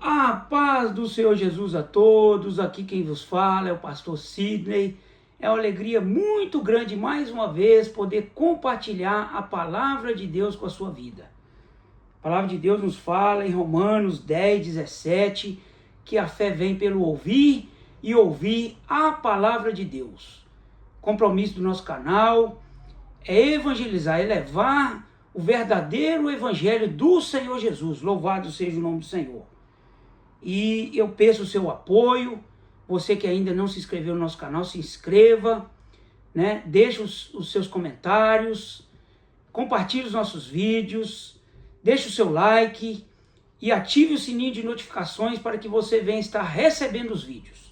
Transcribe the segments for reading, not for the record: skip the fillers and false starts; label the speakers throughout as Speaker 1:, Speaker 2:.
Speaker 1: A paz do Senhor Jesus a todos, aqui quem vos fala é o pastor Sidney. É uma alegria muito grande mais uma vez poder compartilhar a palavra de Deus com a sua vida. A palavra de Deus nos fala em Romanos 10, 17, que a fé vem pelo ouvir e ouvir a palavra de Deus. O compromisso do nosso canal é evangelizar, é levar o verdadeiro evangelho do Senhor Jesus. Louvado seja o nome do Senhor. E eu peço o seu apoio. Você que ainda não se inscreveu no nosso canal, se inscreva, né? Deixe os seus comentários, compartilhe os nossos vídeos, deixe o seu like e ative o sininho de notificações para que você venha estar recebendo os vídeos.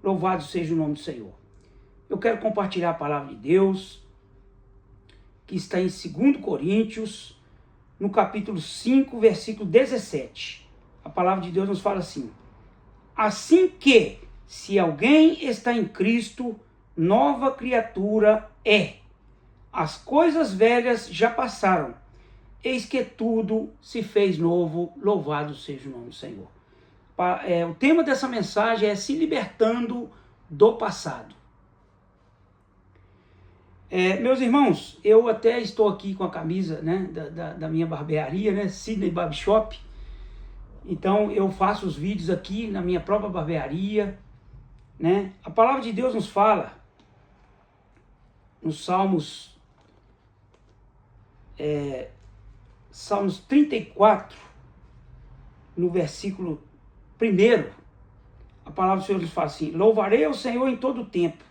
Speaker 1: Louvado seja o nome do Senhor. Eu quero compartilhar a palavra de Deus, que está em 2 Coríntios, no capítulo 5, versículo 17. A palavra de Deus nos fala assim: assim que, se alguém está em Cristo, nova criatura é. As coisas velhas já passaram, eis que tudo se fez novo, louvado seja o nome do Senhor. O tema dessa mensagem é se libertando do passado. Meus irmãos, eu até estou aqui com a camisa, né, da minha barbearia, né, Sidney Barber Shop. Então eu faço os vídeos aqui na minha própria barbearia, né? A palavra de Deus nos fala nos Salmos 34, no versículo 1, a palavra do Senhor nos fala assim: louvarei ao Senhor em todo o tempo,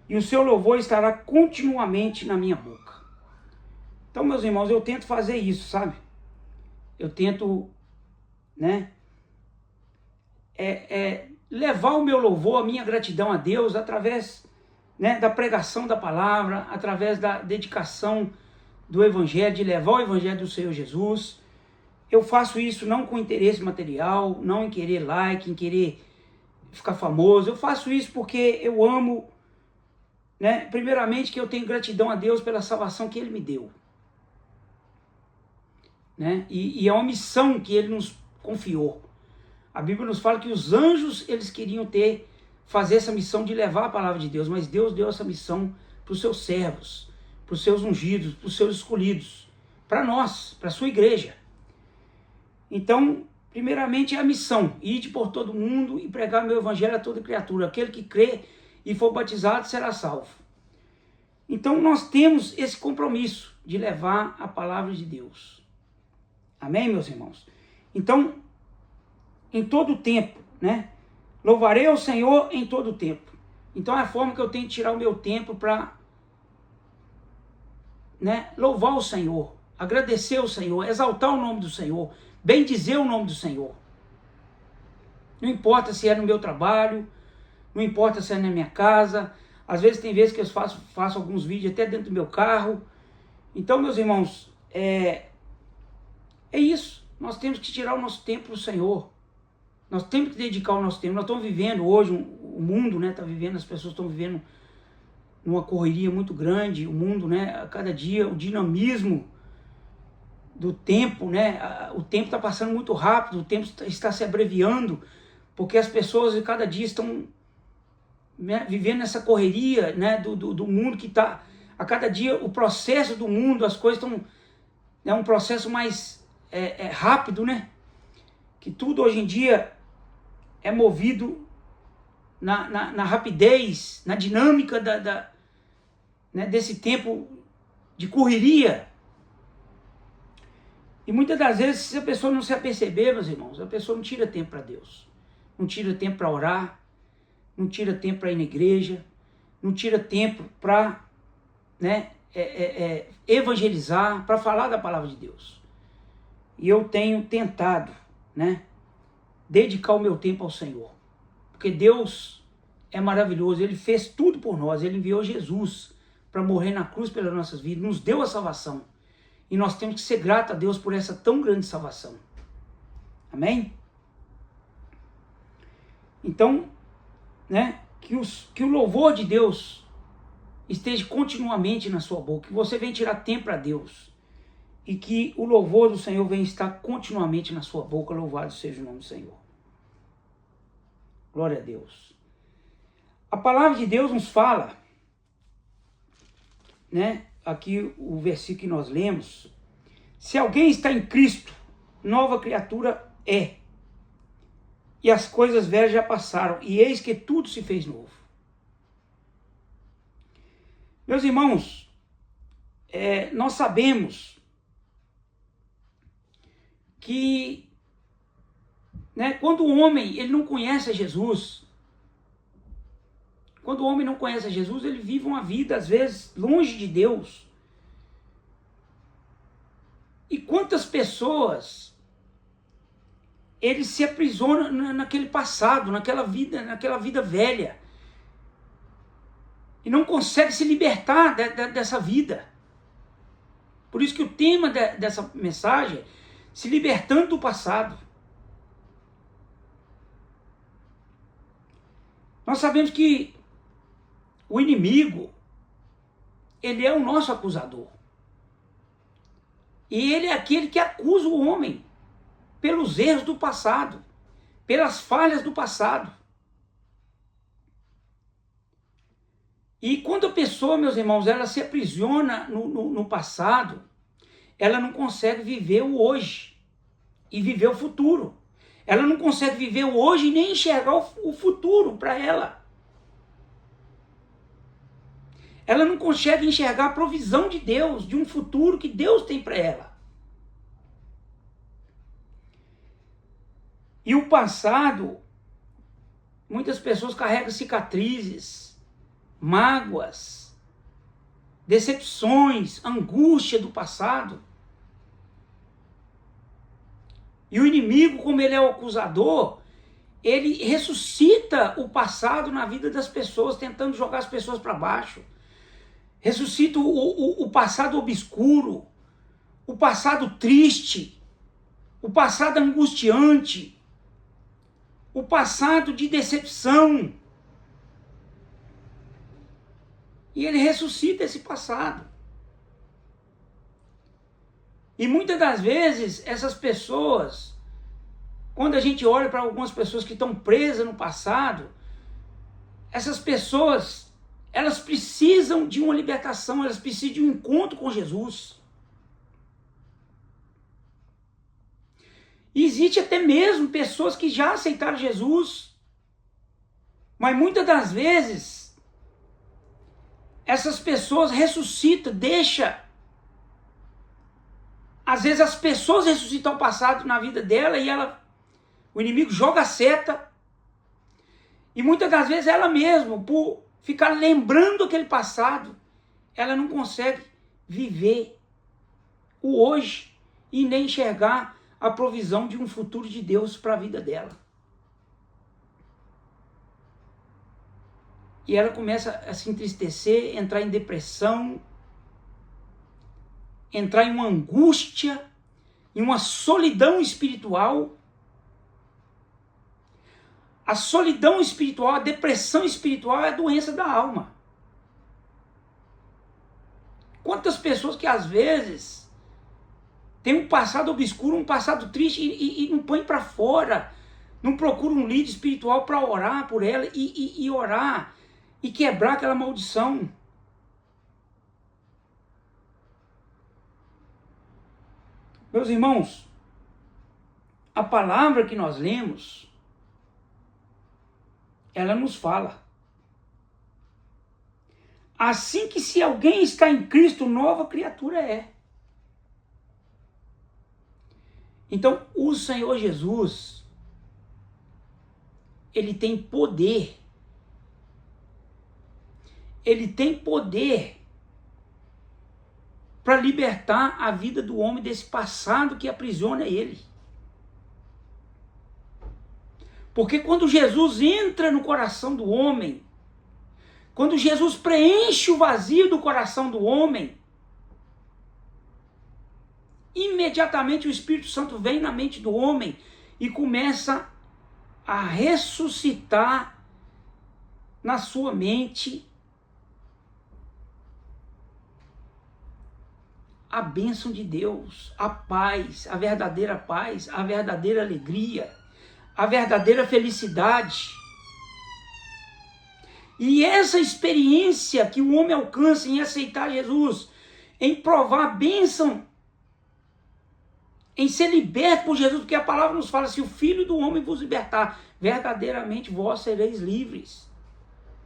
Speaker 1: e o seu louvor estará continuamente na minha boca. Então, meus irmãos, eu tento fazer isso, sabe? Eu tento, né, levar o meu louvor, a minha gratidão a Deus através, né, da pregação da palavra, através da dedicação do evangelho, de levar o evangelho do Senhor Jesus. Eu faço isso não com interesse material, não em querer like, em querer ficar famoso. Eu faço isso porque eu amo, né, primeiramente que eu tenho gratidão a Deus pela salvação que Ele me deu, né? E é uma missão que Ele nos confiou. A Bíblia nos fala que os anjos, eles queriam fazer essa missão de levar a palavra de Deus, mas Deus deu essa missão para os seus servos, para os seus ungidos, para os seus escolhidos, para nós, para a sua igreja. Então, primeiramente é a missão: ide por todo mundo e pregar meu evangelho a toda criatura. Aquele que crê e for batizado será salvo. Então nós temos esse compromisso de levar a palavra de Deus. Amém, meus irmãos? Então, em todo o tempo, né? Louvarei ao Senhor em todo o tempo. Então é a forma que eu tenho de tirar o meu tempo para, né, louvar o Senhor, agradecer ao Senhor, exaltar o nome do Senhor, bendizer o nome do Senhor. Não importa se é no meu trabalho, não importa se é na minha casa. Às vezes tem vezes que eu faço alguns vídeos até dentro do meu carro. Então, meus irmãos, é isso. Nós temos que tirar o nosso tempo para o Senhor. Nós temos que dedicar o nosso tempo. Nós estamos vivendo hoje, o mundo, né, as pessoas estão vivendo numa correria muito grande. O mundo, né, a cada dia, o dinamismo do tempo, né, o tempo está passando muito rápido, o tempo está se abreviando, porque as pessoas de cada dia estão, né, vivendo essa correria, né, do mundo que está, a cada dia o processo do mundo, as coisas estão, é um processo mais rápido, né, que tudo hoje em dia é movido na rapidez, na dinâmica né, desse tempo de correria. E muitas das vezes, se a pessoa não se aperceber, meus irmãos, a pessoa não tira tempo para Deus, não tira tempo para orar, não tira tempo para ir na igreja, não tira tempo para, né, evangelizar, para falar da palavra de Deus. E eu tenho tentado, né, dedicar o meu tempo ao Senhor, porque Deus é maravilhoso. Ele fez tudo por nós. Ele enviou Jesus para morrer na cruz pelas nossas vidas, nos deu a salvação, e nós temos que ser gratos a Deus por essa tão grande salvação. Amém? Então, né, que o louvor de Deus esteja continuamente na sua boca, que você venha tirar tempo para Deus. e que o louvor do Senhor venha estar continuamente na sua boca. Louvado seja o nome do Senhor. Glória a Deus. A palavra de Deus nos fala, né? Aqui o versículo que nós lemos. Se alguém está em Cristo, nova criatura é. E as coisas velhas já passaram, e eis que tudo se fez novo. Meus irmãos, nós sabemos que, né, quando o homem ele não conhece a Jesus, quando o homem não conhece a Jesus, ele vive uma vida, às vezes, longe de Deus. E quantas pessoas ele se aprisiona naquele passado, naquela vida velha, e não consegue se libertar dessa vida. Por isso que o tema dessa mensagem é se libertando do passado. Nós sabemos que o inimigo, ele é o nosso acusador. E ele é aquele que acusa o homem pelos erros do passado, pelas falhas do passado. E quando a pessoa, meus irmãos, ela se aprisiona no passado, ela não consegue viver o hoje e viver o futuro. Ela não consegue viver o hoje e nem enxergar o futuro para ela. Ela não consegue enxergar a provisão de Deus, de um futuro que Deus tem para ela. E o passado, muitas pessoas carregam cicatrizes, mágoas, decepções, angústia do passado. E o inimigo, como ele é o acusador, ele ressuscita o passado na vida das pessoas, tentando jogar as pessoas para baixo. Ressuscita o passado obscuro, o passado triste, o passado angustiante, o passado de decepção. E ele ressuscita esse passado. E muitas das vezes, essas pessoas, quando a gente olha para algumas pessoas que estão presas no passado, essas pessoas, elas precisam de uma libertação, elas precisam de um encontro com Jesus. E existe até mesmo pessoas que já aceitaram Jesus, mas muitas das vezes, essas pessoas ressuscitam, às vezes as pessoas ressuscitam o passado na vida dela e o inimigo joga a seta. E muitas das vezes ela mesma, por ficar lembrando aquele passado, ela não consegue viver o hoje e nem enxergar a provisão de um futuro de Deus para a vida dela. E ela começa a se entristecer, entrar em depressão, entrar em uma angústia, em uma solidão espiritual. A solidão espiritual, a depressão espiritual é a doença da alma. Quantas pessoas que às vezes têm um passado obscuro, um passado triste e não põe para fora, não procura um líder espiritual para orar por ela e orar e quebrar aquela maldição. Meus irmãos, a palavra que nós lemos, ela nos fala. Assim que se alguém está em Cristo, nova criatura é. Então, o Senhor Jesus, ele tem poder. Ele tem poder para libertar a vida do homem desse passado que aprisiona ele. Porque quando Jesus entra no coração do homem, quando Jesus preenche o vazio do coração do homem, imediatamente o Espírito Santo vem na mente do homem e começa a ressuscitar na sua mente a bênção de Deus, a paz, a verdadeira alegria, a verdadeira felicidade. E essa experiência que o homem alcança em aceitar Jesus, em provar a bênção, em ser liberto por Jesus, porque a palavra nos fala, se o Filho do Homem vos libertar, verdadeiramente vós sereis livres.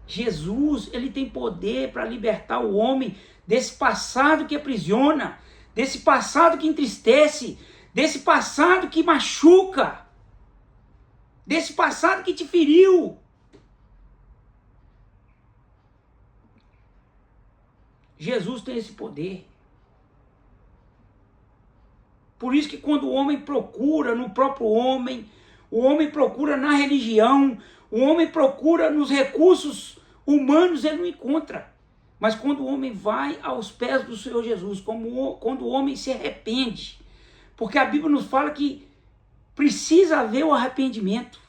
Speaker 1: Jesus, ele tem poder para libertar o homem desse passado que aprisiona, desse passado que entristece, desse passado que machuca, desse passado que te feriu. Jesus tem esse poder. Por isso que quando o homem procura no próprio homem, o homem procura na religião, o homem procura nos recursos humanos, ele não encontra. Mas quando o homem vai aos pés do Senhor Jesus, quando o homem se arrepende, porque a Bíblia nos fala que precisa haver o arrependimento.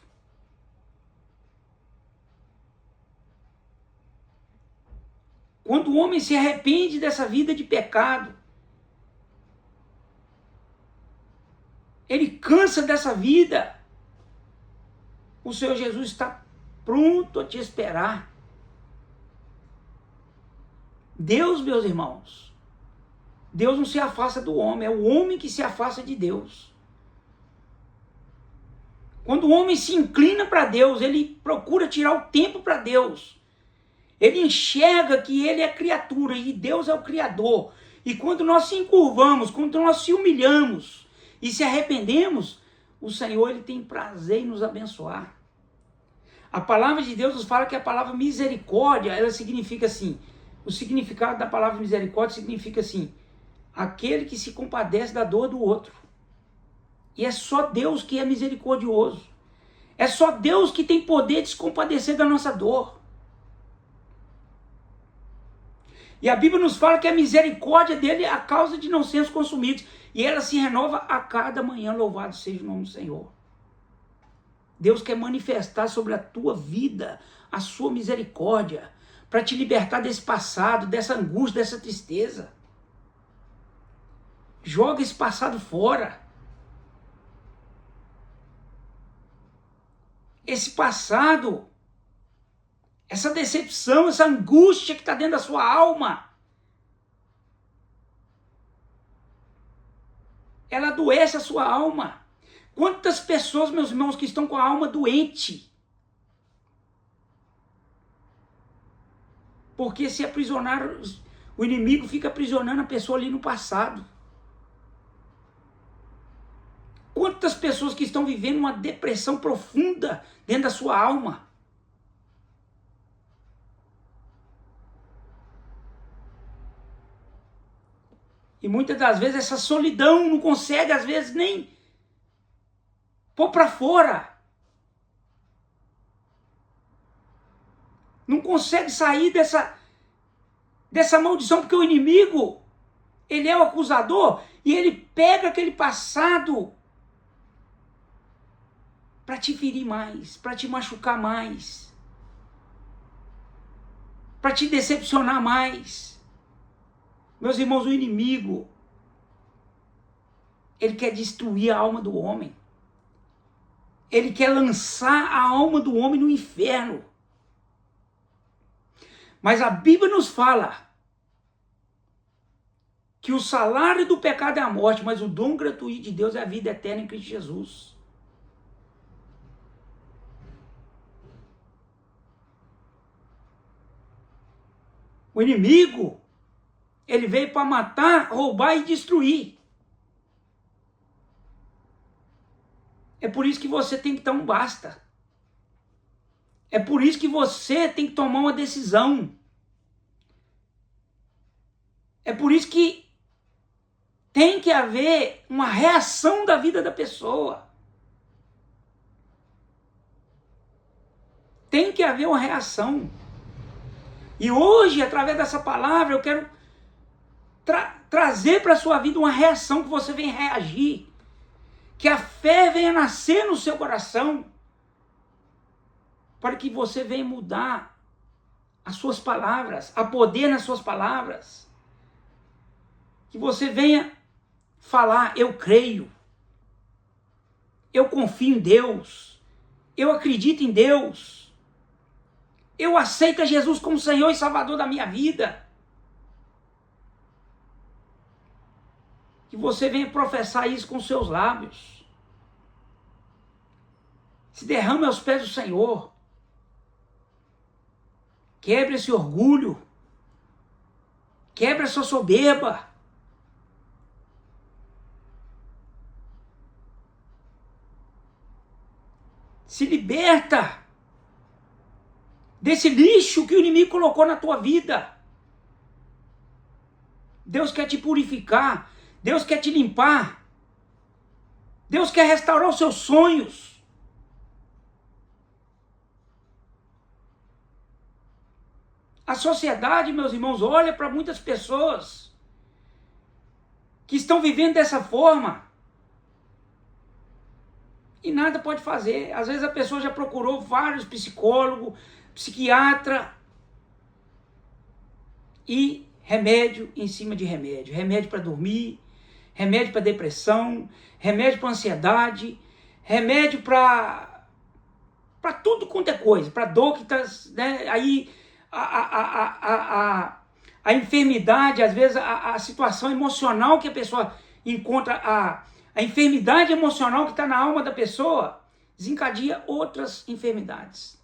Speaker 1: Quando o homem se arrepende dessa vida de pecado, ele cansa dessa vida, o Senhor Jesus está pronto a te esperar. Deus, meus irmãos, Deus não se afasta do homem, é o homem que se afasta de Deus. Quando o homem se inclina para Deus, ele procura tirar o tempo para Deus. Ele enxerga que ele é criatura e Deus é o Criador. E quando nós se encurvamos, quando nós se humilhamos e se arrependemos, o Senhor ele tem prazer em nos abençoar. A palavra de Deus nos fala que a palavra misericórdia, ela significa assim, o significado da palavra misericórdia significa assim, aquele que se compadece da dor do outro. E é só Deus que é misericordioso. É só Deus que tem poder de se compadecer da nossa dor. E a Bíblia nos fala que a misericórdia dele é a causa de não sermos consumidos. E ela se renova a cada manhã, louvado seja o nome do Senhor. Deus quer manifestar sobre a tua vida a sua misericórdia, para te libertar desse passado, dessa angústia, dessa tristeza. Joga esse passado fora. Esse passado, essa decepção, essa angústia que está dentro da sua alma, ela adoece a sua alma. Quantas pessoas, meus irmãos, que estão com a alma doente, porque se aprisionaram, o inimigo fica aprisionando a pessoa ali no passado. Quantas pessoas que estão vivendo uma depressão profunda dentro da sua alma. E muitas das vezes essa solidão não consegue, às vezes, nem pôr para fora. Não consegue sair dessa maldição, porque o inimigo, ele é o acusador e ele pega aquele passado para te ferir mais, para te machucar mais, para te decepcionar mais. Meus irmãos, o inimigo, ele quer destruir a alma do homem. Ele quer lançar a alma do homem no inferno. Mas a Bíblia nos fala que o salário do pecado é a morte, mas o dom gratuito de Deus é a vida eterna em Cristo Jesus. O inimigo, ele veio para matar, roubar e destruir. É por isso que você tem que dar um basta. É por isso que você tem que tomar uma decisão. É por isso que tem que haver uma reação da vida da pessoa. Tem que haver uma reação. E hoje, através dessa palavra, eu quero trazer para a sua vida uma reação que você venha reagir. Que a fé venha nascer no seu coração. Para que você venha mudar as suas palavras, a poder nas suas palavras. Que você venha falar: eu creio, eu confio em Deus, eu acredito em Deus, eu aceito Jesus como Senhor e Salvador da minha vida. Que você venha professar isso com seus lábios. Se derrame aos pés do Senhor. Quebre esse orgulho. Quebre essa soberba. Se liberta desse lixo que o inimigo colocou na tua vida. Deus quer te purificar. Deus quer te limpar. Deus quer restaurar os seus sonhos. A sociedade, meus irmãos, olha para muitas pessoas que estão vivendo dessa forma e nada pode fazer. Às vezes a pessoa já procurou vários psicólogos, psiquiatra e remédio em cima de remédio. Remédio para dormir, remédio para depressão, remédio para ansiedade, remédio para tudo quanto é coisa, para dor que está, né, aí a enfermidade, às vezes a situação emocional que a pessoa encontra, a enfermidade emocional que está na alma da pessoa, desencadeia outras enfermidades.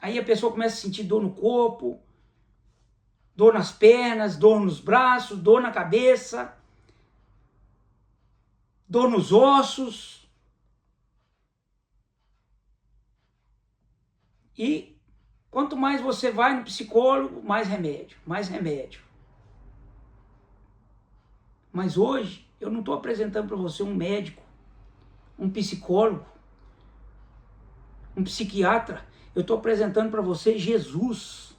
Speaker 1: Aí a pessoa começa a sentir dor no corpo, dor nas pernas, dor nos braços, dor na cabeça, dor nos ossos. E quanto mais você vai no psicólogo, mais remédio, mais remédio. Mas hoje eu não estou apresentando para você um médico, um psicólogo, um psiquiatra. Eu estou apresentando para você Jesus,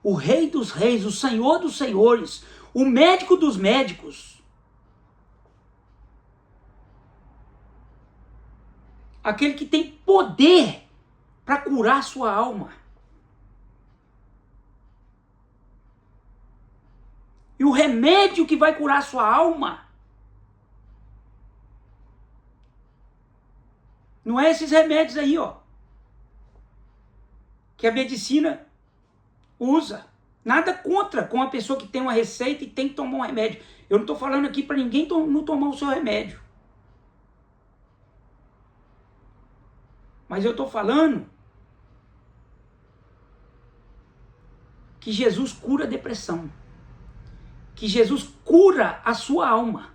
Speaker 1: o Rei dos Reis, o Senhor dos Senhores, o médico dos médicos. Aquele que tem poder para curar a sua alma. E o remédio que vai curar a sua alma não é esses remédios aí, ó, que a medicina usa. Nada contra com a pessoa que tem uma receita e tem que tomar um remédio. Eu não estou falando aqui para ninguém não tomar o seu remédio. Mas eu estou falando que Jesus cura a depressão. Que Jesus cura a sua alma.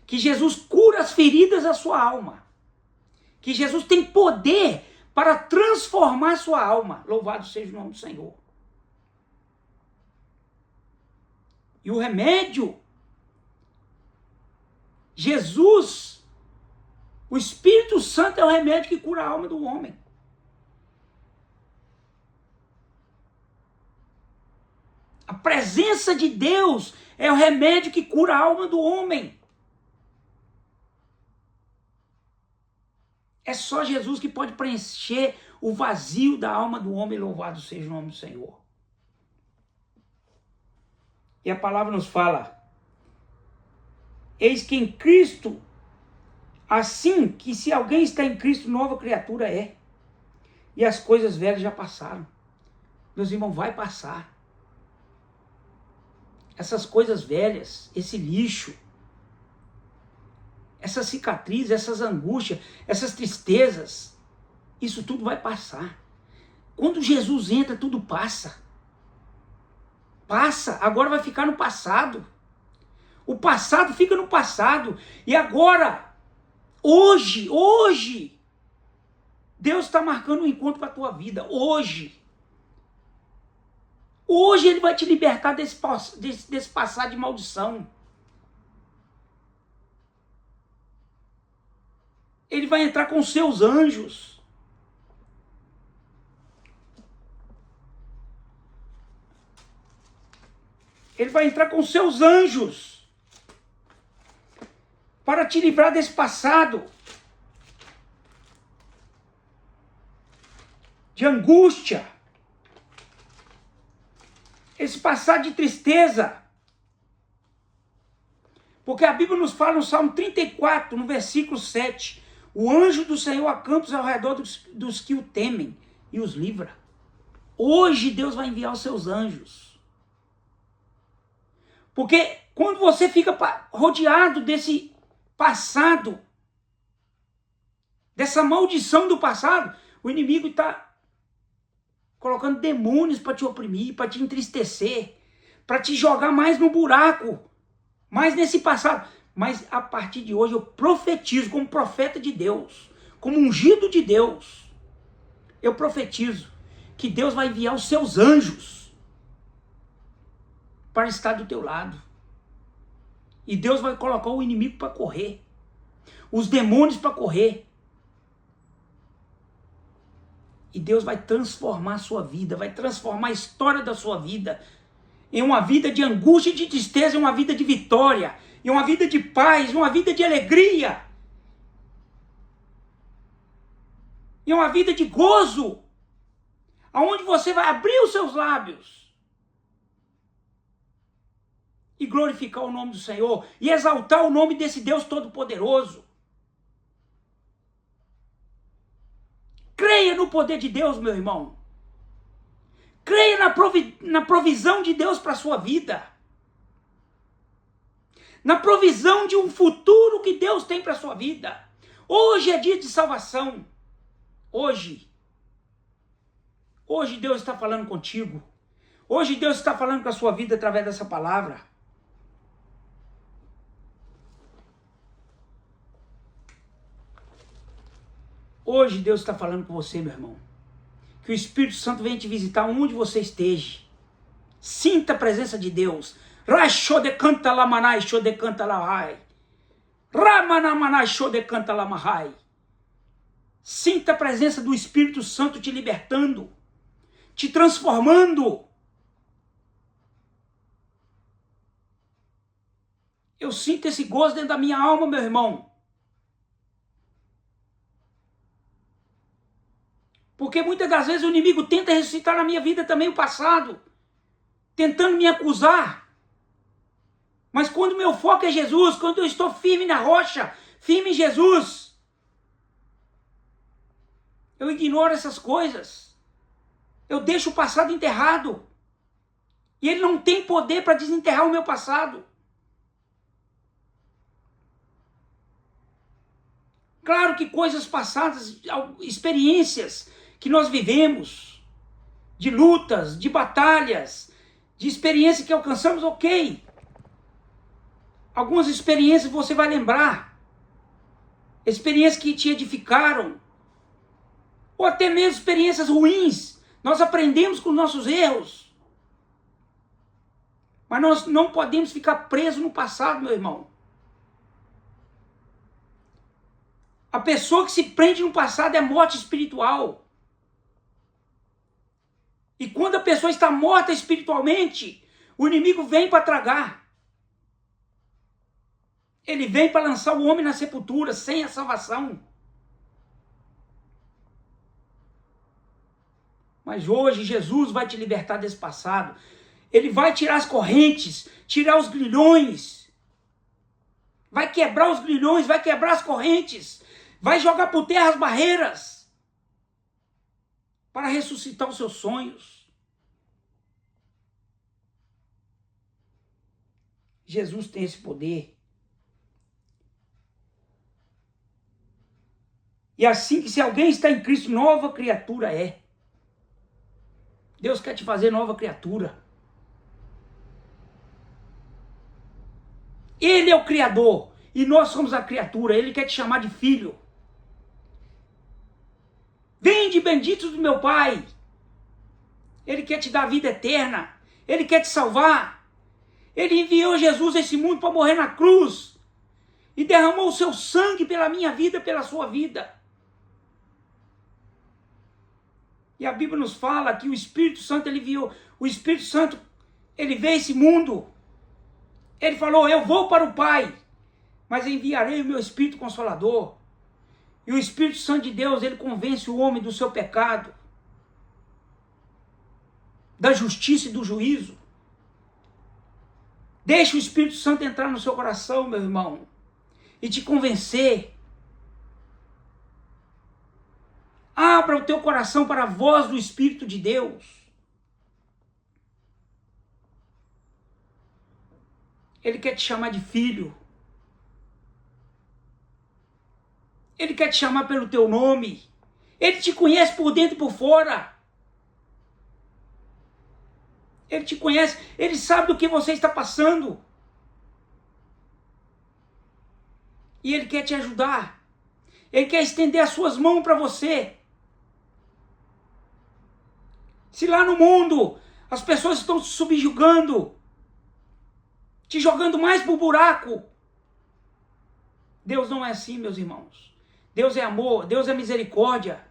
Speaker 1: Que Jesus cura as feridas da sua alma. Que Jesus tem poder para transformar a sua alma. Louvado seja o nome do Senhor. E o remédio, Jesus, o Espírito Santo é o remédio que cura a alma do homem. A presença de Deus é o remédio que cura a alma do homem. É só Jesus que pode preencher o vazio da alma do homem, louvado seja o nome do Senhor. E a palavra nos fala: eis que em Cristo, assim que se alguém está em Cristo, nova criatura é. E as coisas velhas já passaram. Meus irmãos, vai passar. Essas coisas velhas, esse lixo, essas cicatrizes, essas angústias, essas tristezas, isso tudo vai passar. Quando Jesus entra, tudo passa. Passa, agora vai ficar no passado. O passado fica no passado. E agora, hoje, Deus está marcando um encontro com a tua vida. Hoje Ele vai te libertar desse passado de maldição. Ele vai entrar com seus anjos. Ele vai entrar com seus anjos para te livrar desse passado de angústia. esse passado de tristeza. Porque a Bíblia nos fala no Salmo 34, no versículo 7, o anjo do Senhor acampa ao redor dos que o temem e os livra. Hoje Deus vai enviar os seus anjos. Porque quando você fica rodeado desse passado, dessa maldição do passado, o inimigo está colocando demônios para te oprimir, para te entristecer, para te jogar mais no buraco, mais nesse passado. Mas a partir de hoje eu profetizo como profeta de Deus, como ungido de Deus. Eu profetizo que Deus vai enviar os seus anjos para estar do teu lado. E Deus vai colocar o inimigo para correr, os demônios para correr. E Deus vai transformar a sua vida, vai transformar a história da sua vida em uma vida de angústia e de tristeza, em uma vida de vitória, em uma vida de paz, em uma vida de alegria, em uma vida de gozo, aonde você vai abrir os seus lábios e glorificar o nome do Senhor e exaltar o nome desse Deus Todo-Poderoso. Creia no poder de Deus, meu irmão. Creia na provisão de Deus para a sua vida. Na provisão de um futuro que Deus tem para a sua vida. Hoje é dia de salvação. Hoje Deus está falando contigo. Hoje Deus está falando com a sua vida através dessa palavra. Hoje Deus está falando com você, meu irmão. Que o Espírito Santo venha te visitar onde você esteja. Sinta a presença de Deus. Rachodecanta lamanai, chodecanta lahai. Ramanamanai, chodecanta lamahai. Sinta a presença do Espírito Santo te libertando, te transformando. Eu sinto esse gozo dentro da minha alma, meu irmão. Porque muitas das vezes o inimigo tenta ressuscitar na minha vida também o passado, tentando me acusar. Mas quando meu foco é Jesus, quando eu estou firme na rocha, firme em Jesus, eu ignoro essas coisas. Eu deixo o passado enterrado. E ele não tem poder para desenterrar o meu passado. Claro que coisas passadas, experiências que nós vivemos, de lutas, de batalhas, de experiências que alcançamos, ok. Algumas experiências você vai lembrar. Experiências que te edificaram. Ou até mesmo experiências ruins. Nós aprendemos com nossos erros. Mas nós não podemos ficar presos no passado, meu irmão. A pessoa que se prende no passado é morte espiritual. E quando a pessoa está morta espiritualmente, o inimigo vem para tragar. Ele vem para lançar o homem na sepultura, sem a salvação. Mas hoje Jesus vai te libertar desse passado. Ele vai tirar as correntes, tirar os grilhões. Vai quebrar os grilhões, vai quebrar as correntes. Vai jogar por terra as barreiras. Para ressuscitar os seus sonhos. Jesus tem esse poder. E assim que se alguém está em Cristo, nova criatura é. Deus quer te fazer nova criatura. Ele é o Criador e nós somos a criatura. Ele quer te chamar de filho. Vinde benditos do meu Pai. Ele quer te dar vida eterna. Ele quer te salvar. Ele enviou Jesus a esse mundo para morrer na cruz. E derramou o seu sangue pela minha vida, pela sua vida. E a Bíblia nos fala que o Espírito Santo, ele veio a esse mundo. Ele falou, eu vou para o Pai, mas enviarei o meu Espírito Consolador. E o Espírito Santo de Deus, ele convence o homem do seu pecado, da justiça e do juízo. Deixa o Espírito Santo entrar no seu coração, meu irmão, e te convencer. Abra o teu coração para a voz do Espírito de Deus. Ele quer te chamar de filho. Ele quer te chamar pelo teu nome. Ele te conhece por dentro e por fora. Ele te conhece, ele sabe do que você está passando. E ele quer te ajudar. Ele quer estender as suas mãos para você. Se lá no mundo as pessoas estão te subjugando, te jogando mais pro buraco, Deus não é assim, meus irmãos. Deus é amor, Deus é misericórdia.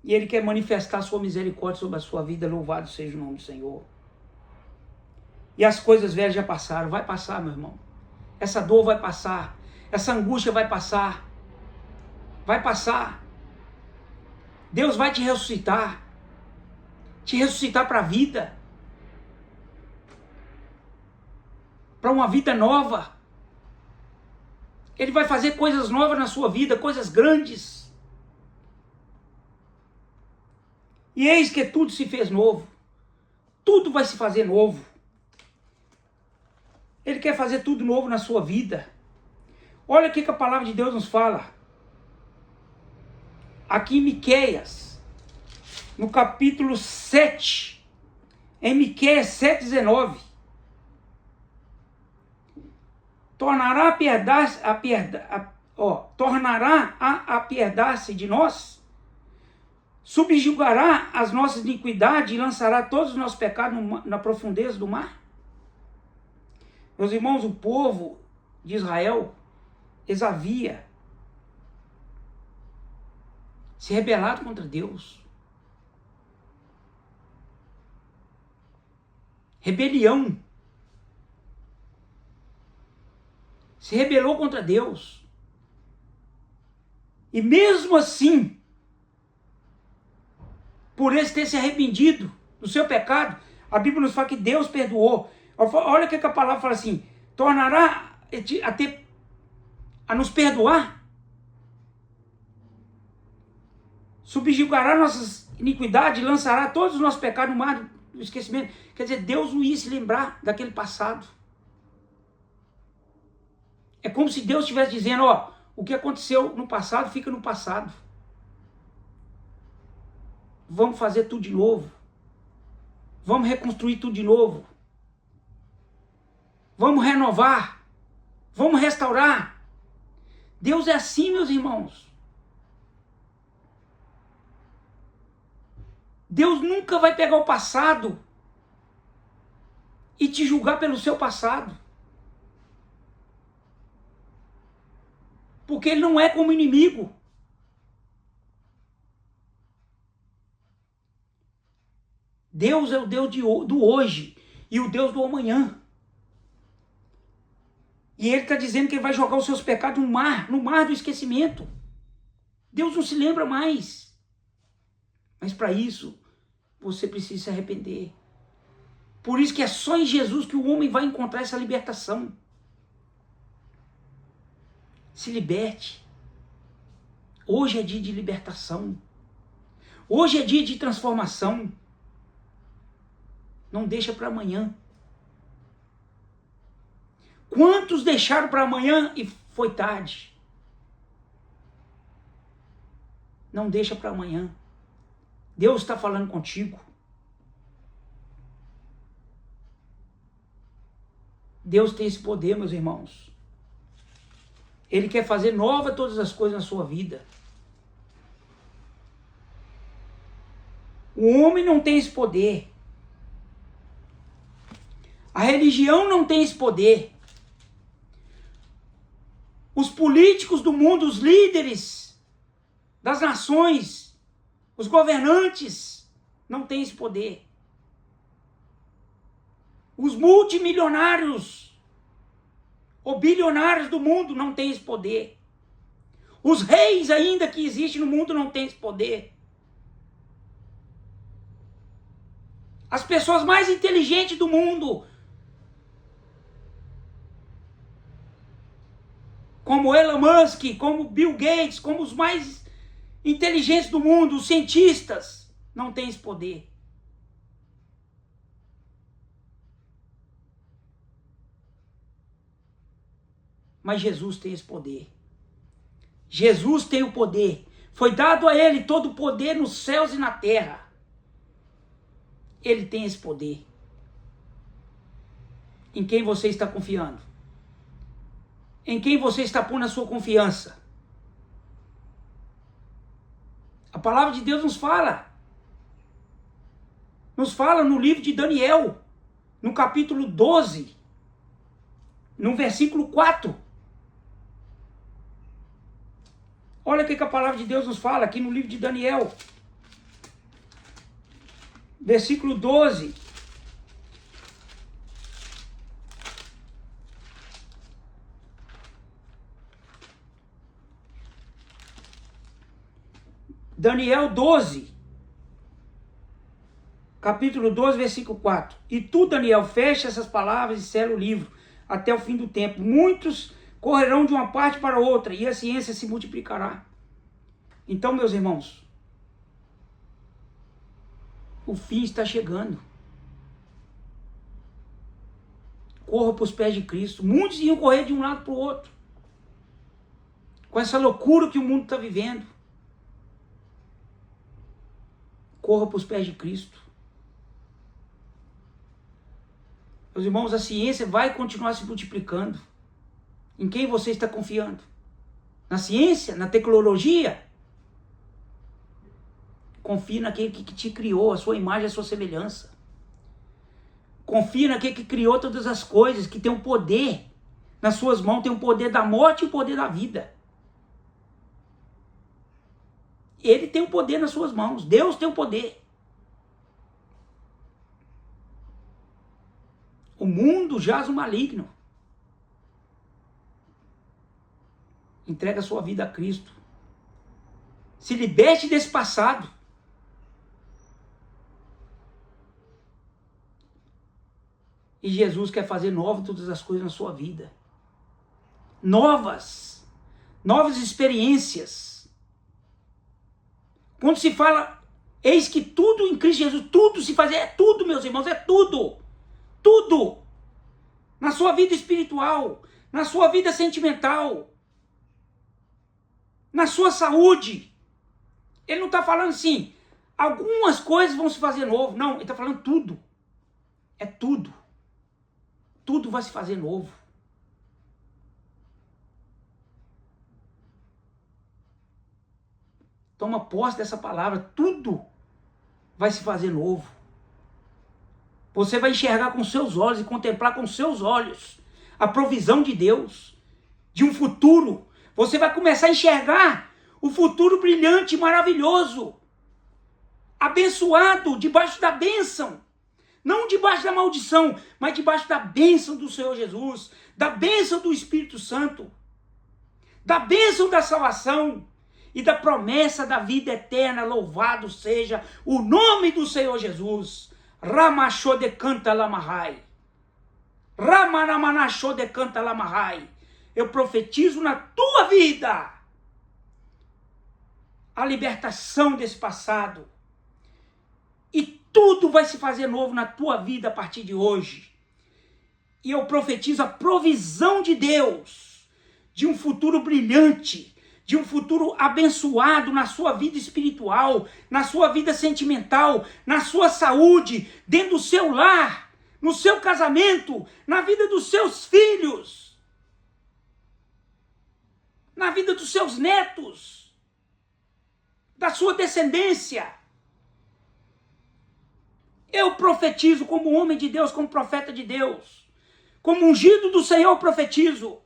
Speaker 1: E Ele quer manifestar a sua misericórdia sobre a sua vida. Louvado seja o nome do Senhor. E as coisas velhas já passaram. Vai passar, meu irmão. Essa dor vai passar. Essa angústia vai passar. Vai passar. Deus vai te ressuscitar. Te ressuscitar para a vida. Para uma vida nova. Ele vai fazer coisas novas na sua vida. Coisas grandes. E eis que tudo se fez novo. Tudo vai se fazer novo. Ele quer fazer tudo novo na sua vida. Olha o que a palavra de Deus nos fala. Aqui em Miqueias, no capítulo 7. Em Miqueias 7,19. Tornará a apiedar-se de nós? Subjugará as nossas iniquidades e lançará todos os nossos pecados na profundeza do mar? Meus irmãos, o povo de Israel, eles haviam se rebelado contra Deus. Rebelião. Se rebelou contra Deus. E mesmo assim, por eles terem se arrependido do seu pecado, a Bíblia nos fala que Deus perdoou. Olha o que a palavra fala assim: tornará a nos perdoar, subjugará nossas iniquidades, lançará todos os nossos pecados no mar do esquecimento. Quer dizer, Deus não ia se lembrar daquele passado. É como se Deus estivesse dizendo, ó, o que aconteceu no passado fica no passado. Vamos fazer tudo de novo. Vamos reconstruir tudo de novo. Vamos renovar. Vamos restaurar. Deus é assim, meus irmãos. Deus nunca vai pegar o passado e te julgar pelo seu passado. Porque Ele não é como inimigo. Deus é o Deus do hoje e o Deus do amanhã. E Ele está dizendo que Ele vai jogar os seus pecados no mar do esquecimento. Deus não se lembra mais. Mas para isso, você precisa se arrepender. Por isso que é só em Jesus que o homem vai encontrar essa libertação. Se liberte. Hoje é dia de libertação. Hoje é dia de transformação. Não deixa para amanhã. Quantos deixaram para amanhã e foi tarde? Não deixa para amanhã. Deus está falando contigo. Deus tem esse poder, meus irmãos. Ele quer fazer nova todas as coisas na sua vida. O homem não tem esse poder. A religião não tem esse poder. Os políticos do mundo, os líderes das nações, os governantes, não têm esse poder. Os multimilionários ou bilionários do mundo não têm esse poder. Os reis ainda que existem no mundo não têm esse poder. As pessoas mais inteligentes do mundo, como Elon Musk, como Bill Gates, como os mais inteligentes do mundo, os cientistas, não têm esse poder. Mas Jesus tem esse poder. Jesus tem o poder. Foi dado a ele todo o poder nos céus e na terra. Ele tem esse poder. Em quem você está confiando? Em quem você está pondo a sua confiança? A palavra de Deus nos fala. Nos fala no livro de Daniel, no capítulo 12, no versículo 4. Olha o que a palavra de Deus nos fala aqui no livro de Daniel. Versículo 12. Daniel 12. Capítulo 12, versículo 4. E tu, Daniel, fecha essas palavras e sela o livro até o fim do tempo. Muitos correrão de uma parte para outra e a ciência se multiplicará. Então, meus irmãos, o fim está chegando. Corra para os pés de Cristo. Muitos iam correr de um lado para o outro, com essa loucura que o mundo está vivendo. Corra para os pés de Cristo. Meus irmãos, a ciência vai continuar se multiplicando. Em quem você está confiando? Na ciência? Na tecnologia? Confie naquele que te criou, a sua imagem, a sua semelhança. Confie naquele que criou todas as coisas, que tem um poder nas suas mãos, tem o poder da morte e o poder da vida. Ele tem o poder nas suas mãos. Deus tem o poder. O mundo jaz o maligno. Entrega a sua vida a Cristo. Se liberte desse passado. E Jesus quer fazer novas todas as coisas na sua vida. Novas experiências. Quando se fala, eis que tudo em Cristo Jesus, tudo se faz, é tudo, meus irmãos, é tudo. Tudo. Na sua vida espiritual, na sua vida sentimental, na sua saúde. Ele não está falando assim, algumas coisas vão se fazer novo. Não, ele está falando tudo. É tudo. Tudo vai se fazer novo. Toma posse dessa palavra. Tudo vai se fazer novo. Você vai enxergar com seus olhos e contemplar com seus olhos a provisão de Deus, de um futuro. Você vai começar a enxergar o futuro brilhante, maravilhoso, abençoado, debaixo da bênção. Não debaixo da maldição, mas debaixo da bênção do Senhor Jesus, da bênção do Espírito Santo, da bênção da salvação e da promessa da vida eterna. Louvado seja o nome do Senhor Jesus. Ramachô de canta lamahai. Ramanamanachô de canta lamahai. Eu profetizo na tua vida a libertação desse passado. E tudo vai se fazer novo na tua vida a partir de hoje. E eu profetizo a provisão de Deus, de um futuro brilhante, de um futuro abençoado na sua vida espiritual, na sua vida sentimental, na sua saúde, dentro do seu lar, no seu casamento, na vida dos seus filhos, na vida dos seus netos, da sua descendência. Eu profetizo como homem de Deus, como profeta de Deus, como ungido do Senhor eu profetizo,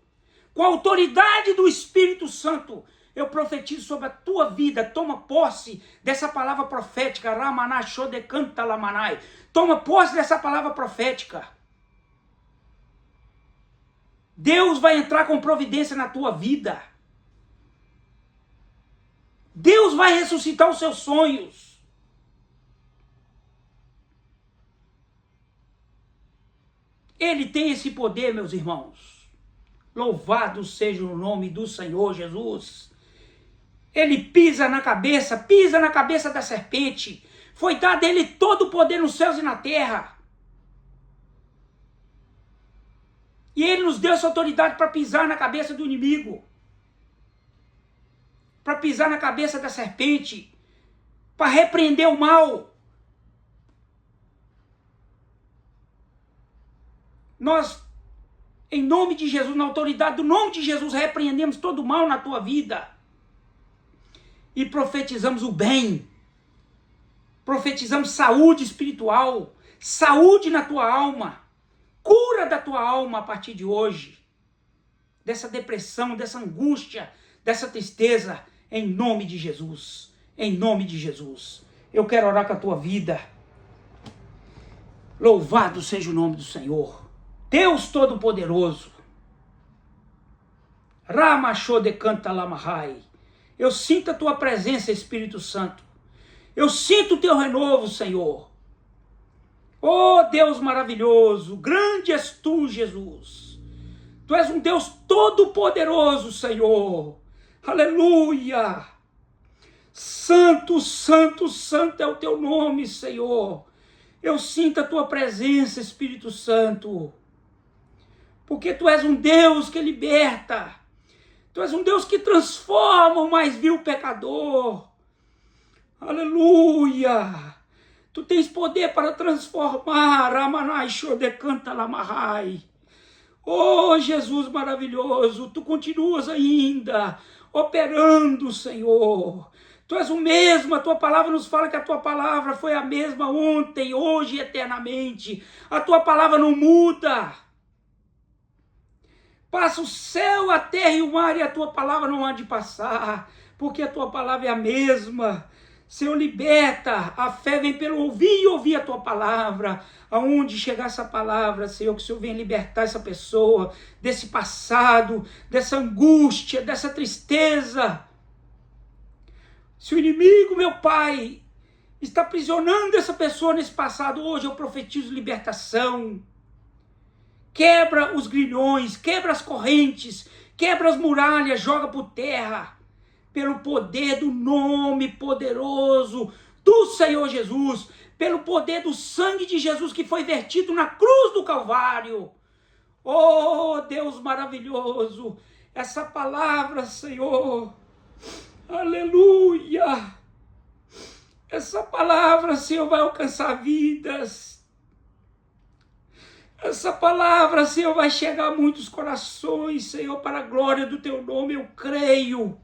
Speaker 1: com a autoridade do Espírito Santo, eu profetizo sobre a tua vida. Toma posse dessa palavra profética. Ramanachô de canta lamanai. Toma posse dessa palavra profética. Deus vai entrar com providência na tua vida. Deus vai ressuscitar os seus sonhos. Ele tem esse poder, meus irmãos. Louvado seja o nome do Senhor Jesus. Ele pisa na cabeça da serpente. Foi dado a ele todo o poder nos céus e na terra. E ele nos deu essa autoridade para pisar na cabeça do inimigo. Para pisar na cabeça da serpente. Para repreender o mal. Nós, em nome de Jesus, na autoridade do nome de Jesus, repreendemos todo o mal na tua vida. E profetizamos o bem. Profetizamos saúde espiritual. Saúde na tua alma. Cura da tua alma a partir de hoje. Dessa depressão, dessa angústia, dessa tristeza. Em nome de Jesus. Em nome de Jesus. Eu quero orar com a tua vida. Louvado seja o nome do Senhor. Deus Todo-Poderoso. Ramachô de canta lamahai. Eu sinto a tua presença, Espírito Santo. Eu sinto o teu renovo, Senhor. Oh, Deus maravilhoso, grande és tu, Jesus. Tu és um Deus todo-poderoso, Senhor. Aleluia. Santo, santo, santo é o teu nome, Senhor. Eu sinto a tua presença, Espírito Santo. Porque tu és um Deus que liberta. Tu és um Deus que transforma o mais vil pecador. Aleluia. Tu tens poder para transformar. Ramanai Shodekanta Lamahai. Oh, Jesus maravilhoso. Tu continuas ainda operando, Senhor. Tu és o mesmo. A tua palavra nos fala que a tua palavra foi a mesma ontem, hoje e eternamente. A tua palavra não muda. Passa o céu, a terra e o mar e a tua palavra não há de passar, porque a tua palavra é a mesma. Senhor, liberta, a fé vem pelo ouvir e ouvir a tua palavra. Aonde chegar essa palavra, Senhor, que o Senhor venha libertar essa pessoa desse passado, dessa angústia, dessa tristeza. Se o inimigo, meu Pai, está aprisionando essa pessoa nesse passado, hoje eu profetizo libertação. Quebra os grilhões, quebra as correntes, quebra as muralhas, joga por terra. Pelo poder do nome poderoso do Senhor Jesus, pelo poder do sangue de Jesus que foi vertido na cruz do Calvário. Oh, Deus maravilhoso, essa palavra, Senhor, aleluia, essa palavra, Senhor, vai alcançar vidas. Essa palavra, Senhor, vai chegar a muitos corações, Senhor, para a glória do teu nome, eu creio.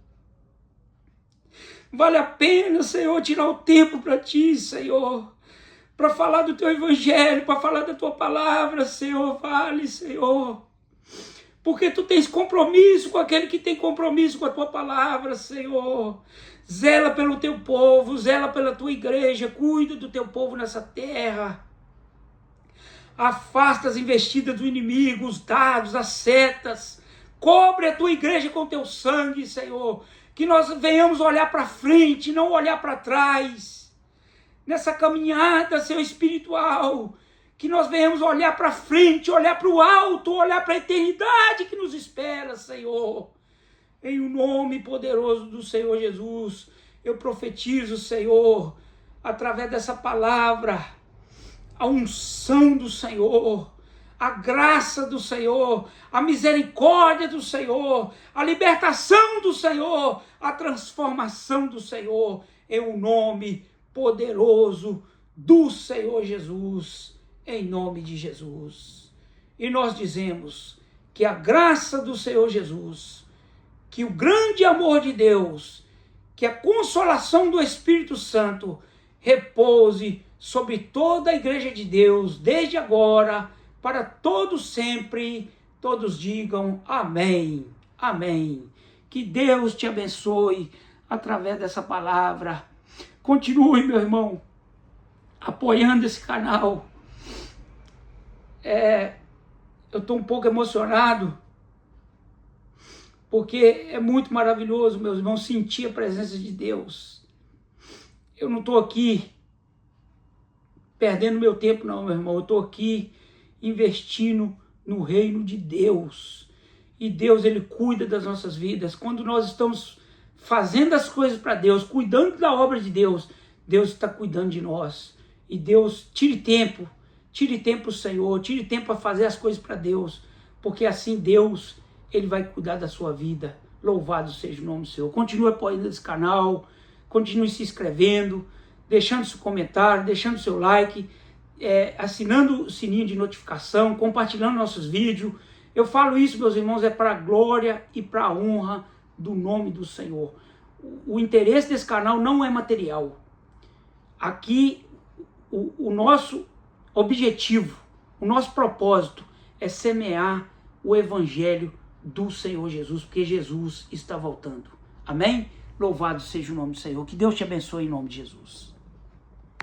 Speaker 1: Vale a pena, Senhor, tirar o tempo para ti, Senhor, para falar do teu evangelho, para falar da tua palavra, Senhor, vale, Senhor. Porque tu tens compromisso com aquele que tem compromisso com a tua palavra, Senhor. Zela pelo teu povo, zela pela tua igreja, cuida do teu povo nessa terra. Afasta as investidas do inimigo, os dados, as setas. Cobre a tua igreja com teu sangue, Senhor. Que nós venhamos olhar para frente, não olhar para trás. Nessa caminhada, Senhor, espiritual. Que nós venhamos olhar para frente, olhar para o alto, olhar para a eternidade que nos espera, Senhor. Em o nome poderoso do Senhor Jesus, eu profetizo, Senhor, através dessa palavra, a unção do Senhor, a graça do Senhor, a misericórdia do Senhor, a libertação do Senhor, a transformação do Senhor, em o nome poderoso do Senhor Jesus, em nome de Jesus. E nós dizemos que a graça do Senhor Jesus, que o grande amor de Deus, que a consolação do Espírito Santo repouse sobre toda a igreja de Deus, desde agora, para todos sempre, todos digam amém, amém. Que Deus te abençoe através dessa palavra. Continue, meu irmão, apoiando esse canal. Eu estou um pouco emocionado, porque é muito maravilhoso, meus irmãos, sentir a presença de Deus. Eu não estou aqui perdendo meu tempo, não, meu irmão. Eu estou aqui investindo no reino de Deus. E Deus, Ele cuida das nossas vidas. Quando nós estamos fazendo as coisas para Deus, cuidando da obra de Deus, Deus está cuidando de nós. E Deus, tire tempo Senhor, tire tempo para fazer as coisas para Deus, porque assim Deus, Ele vai cuidar da sua vida. Louvado seja o nome do Senhor. Continue apoiando esse canal, continue se inscrevendo, deixando seu comentário, deixando seu like, assinando o sininho de notificação, compartilhando nossos vídeos. Eu falo isso, meus irmãos, é para a glória e para a honra do nome do Senhor. O interesse desse canal não é material. Aqui, o nosso objetivo, o nosso propósito é semear o evangelho do Senhor Jesus, porque Jesus está voltando. Amém? Louvado seja o nome do Senhor. Que Deus te abençoe em nome de Jesus.